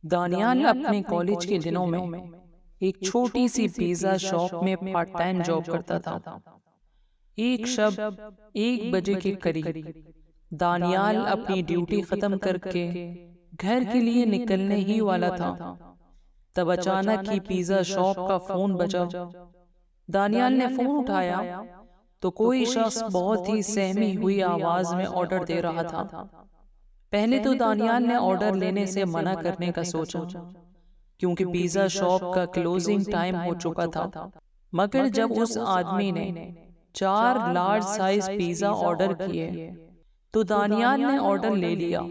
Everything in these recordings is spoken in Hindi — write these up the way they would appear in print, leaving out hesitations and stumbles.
दानियाल अपने कॉलेज के दिनों में एक छोटी सी पिज्जा शॉप में पार्ट टाइम जॉब करता था। एक शब 1 बजे के करीब दानियाल अपनी ड्यूटी खत्म करके घर के लिए निकलने ही वाला था। तब अचानक ही पिज्जा शॉप का फोन बजा। दानियाल ने फोन उठाया तो कोई शख्स बहुत ही सहमी हुई आवाज में ऑर्डर दे रहा था। पहले तो दानियाल ने ऑर्डर लेने से मना करने का सोचा, क्योंकि पिज्जा शॉप का क्लोजिंग टाइम हो चुका था। मगर जब उस आदमी ने 4 लार्ज साइज पिज्जा ऑर्डर किए तो दानियाल ने ऑर्डर ले लिया,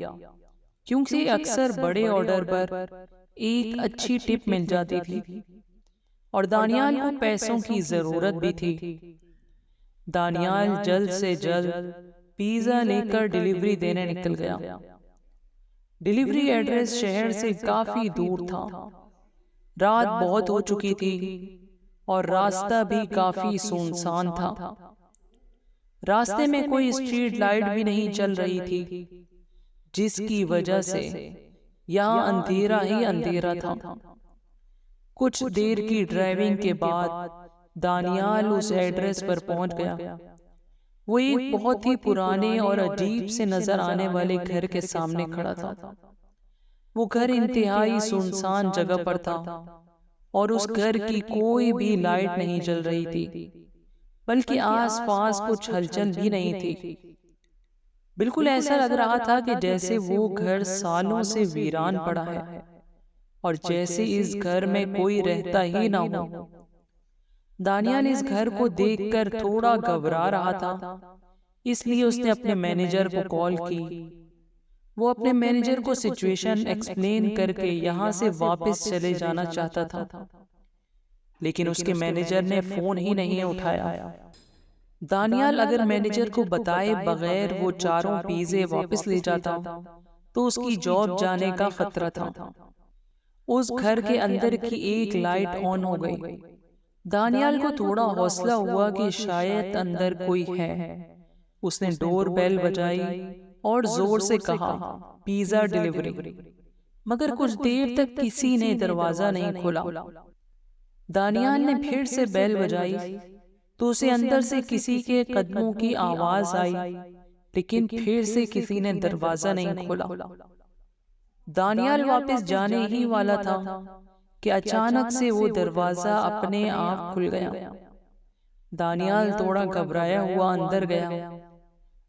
क्योंकि अक्सर बड़े ऑर्डर पर एक अच्छी टिप मिल जाती थी और दानियाल को पैसों की जरूरत भी थी। दानियाल जल्द से जल्द पिज्जा लेकर डिलीवरी देने निकल गया। डिलीवरी एड्रेस शहर से काफी दूर था। रात बहुत हो चुकी थी और रास्ता भी काफी सुनसान था। रास्ते में कोई स्ट्रीट लाइट भी नहीं चल रही थी, जिसकी वजह से यहाँ अंधेरा ही अंधेरा था। कुछ देर की ड्राइविंग के बाद दानियाल उस एड्रेस पर पहुंच गया। वो एक बहुत ही पुराने और अजीब से नजर आने वाले घर के सामने खड़ा था। वो घर इंतहाई सुनसान जगह पर था और उस घर की कोई भी लाइट नहीं जल रही थी, बल्कि आसपास कुछ हलचल भी नहीं थी। बिल्कुल ऐसा लग रहा था कि जैसे वो घर सालों से वीरान पड़ा है और जैसे इस घर में कोई रहता ही ना हो। दानियाल इस घर को देखकर थोड़ा घबरा रहा था, इसलिए उसने अपने मैनेजर को कॉल की। वो अपने मैनेजर को सिचुएशन एक्सप्लेन करके यहाँ से वापस चले जाना चाहता था, लेकिन उसके मैनेजर ने फोन ही नहीं उठाया। दानियाल अगर मैनेजर को बताए बगैर वो 4 पिज़्ज़े वापस ले जाता तो उसकी जॉब जाने का खतरा था। उस घर के अंदर की एक लाइट ऑन हो गई। दानियाल को थोड़ा हौसला हुआ कि शायद अंदर कोई है। उसने डोर बेल बजाई और जोर से कहा, पिज्जा डिलीवरी। मगर कुछ देर तक किसी ने दरवाजा नहीं खोला। दानियाल ने फिर से बेल बजाई तो उसे अंदर से किसी के कदमों की आवाज आई, लेकिन फिर से किसी ने दरवाजा नहीं खोला। दानियाल वापस जाने ही वाला था कि अचानक से वो दरवाजा अपने आप खुल गया। दानियाल थोड़ा घबराया हुआ अंदर गया।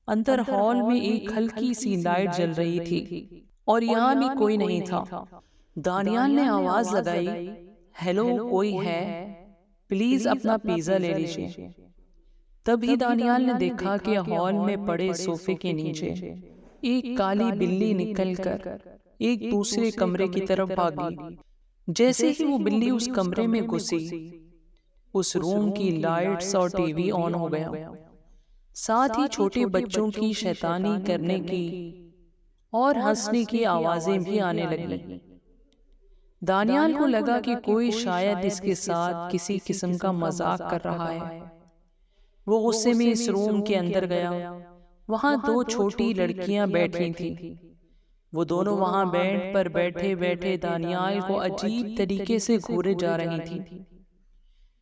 अंदर हॉल में एक हल्की सी लाइट जल रही थी और यहाँ भी कोई नहीं था। दानियाल ने आवाज लगाई, हेलो, कोई है? प्लीज अपना पिज्जा ले लीजिए। तभी दानियाल ने देखा कि हॉल में पड़े सोफे के नीचे एक काली बिल्ली निकलकर एक दूसरे कमरे की तरफ भागी। जैसे ही वो बिल्ली उस कमरे में घुसी, उस रूम की लाइट्स और टीवी ऑन हो गया। साथ ही छोटे बच्चों की शैतानी करने की और हंसने की आवाजें भी आने लगी। दानियाल को लगा कि कोई शायद इसके साथ किसी किस्म का मजाक कर रहा है। वो गुस्से में इस रूम के अंदर गया। वहां 2 छोटी लड़कियां बैठी थीं। वो दोनों वहां बेड पर बैठे बैठे दानियाल को अजीब तरीके से घूरे जा रही थी।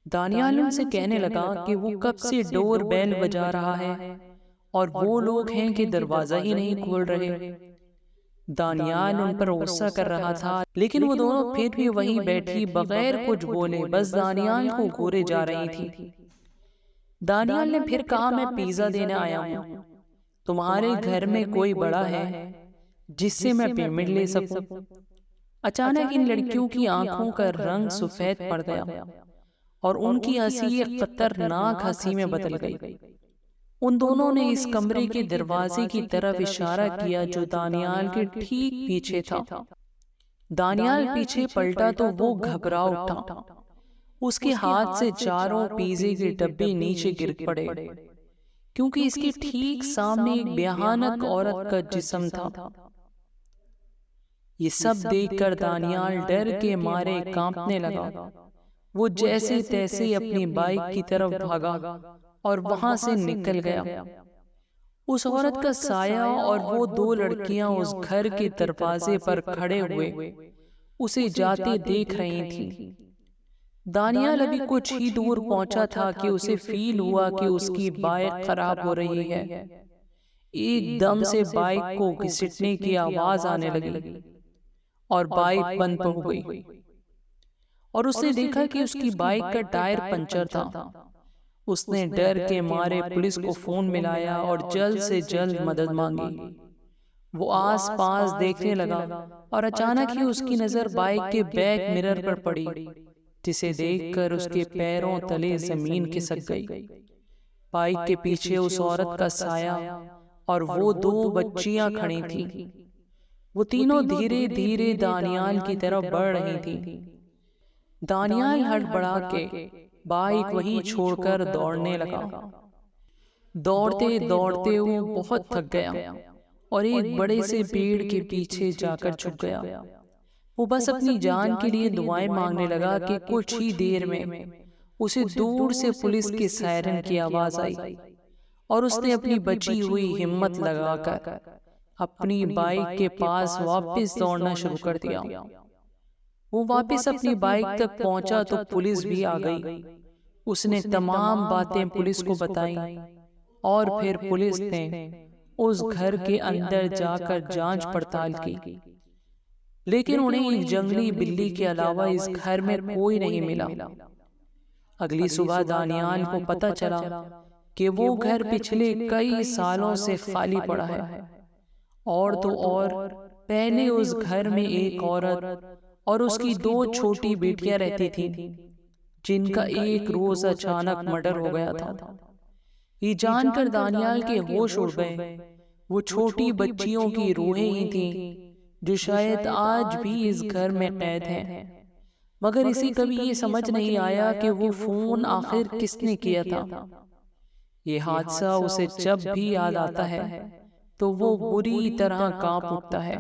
दानियाल उनसे कहने लगा कि वो कब से डोर बेल बजा रहा है और वो लोग हैं कि दरवाजा ही नहीं खोल रहे। दानियाल उन पर गुस्सा कर रहा था, लेकिन वो दोनों फिर भी वहीं बैठी बगैर कुछ बोले बस दानियाल को घूरे जा रही थी। दानियाल ने फिर कहा, मैं पिज्जा देने आया हूँ। तुम्हारे घर में कोई बड़ा है जिससे मैं पेमेंट ले सकूं? अचानक इन लड़कियों की आंखों का रंग सफेद पड़ गया और उनकी हंसी एक खतरनाक हंसी में बदल गई। उन दोनों ने इस कमरे के दरवाजे की तरफ इशारा किया जो दानियाल के ठीक पीछे था। दानियाल पीछे पलटा तो वो घबरा उठा। उसके हाथ से 4 पिज्जे के डब्बे नीचे गिर पड़े, क्योंकि इसके ठीक सामने एक भयानक औरत का जिस्म था। ये सब देखकर दानियाल डर के मारे कांपने लगा। वो जैसे तैसे अपनी बाइक की तरफ भागा और वहां से निकल गया। उस औरत का साया और वो 2 लड़कियां उस घर के दरवाजे पर खड़े हुए उसे जाते देख रही थी। दानियाल अभी कुछ ही दूर पहुंचा था कि उसे फील हुआ कि उसकी बाइक खराब हो रही है। एकदम से बाइक को घसीटने की आवाज आने लगी और बाइक बंद हो गई और उसने देखा कि उसकी बाइक का टायर पंचर था। उसने डर के मारे पुलिस को फोन मिलाया और जल्द से जल्द मदद मांगी। वो आस पास देखने लगा और अचानक ही उसकी नजर बाइक के बैक मिरर पर पड़ी, जिसे देखकर उसके पैरों तले जमीन खिसक गई। बाइक के पीछे उस औरत का साया और वो दो बच्चियां खड़ी थीं। वो तीनों धीरे धीरे दानियाल की तरफ बढ़ रही थीं। दानियाल हड़बड़ा के बाइक वहीं छोड़कर दौड़ने लगा। दौड़ते दौड़ते वो बहुत थक गया और एक बड़े से पेड़ के पीछे जाकर छुप गया। वो बस अपनी जान के लिए दुआएं मांगने लगा कि कुछ ही देर में उसे दूर से पुलिस के सायरन की आवाज आई और उसने अपनी बची हुई हिम्मत लगाकर अपनी बाइक के पास वापस दौड़ना शुरू कर दिया। वो वापस अपनी बाइक तक पहुंचा तो पुलिस भी आ गई। उसने तमाम बातें पुलिस को बताई और फिर पुलिस ने उस घर के अंदर जाकर जांच पड़ताल की, लेकिन उन्हें एक जंगली बिल्ली के अलावा इस घर में कोई नहीं मिला। अगली सुबह दानियाल को पता चला कि वो घर पिछले कई सालों से खाली पड़ा है। और तो और पहले उस घर में एक औरत और उसकी दो छोटी बेटियां रहती थीं, जिनका एक रोज अचानक मर्डर हो गया था। ये जानकर दानियाल के होश उड़ गए। वो छोटी बच्चियों की रूहें ही थीं जो शायद आज भी इस घर में कैद हैं। मगर इसे कभी ये समझ नहीं आया कि वो फोन आखिर किसने किया था। ये हादसा उसे जब भी याद आता है तो वो बुरी तरह कांप उठता है।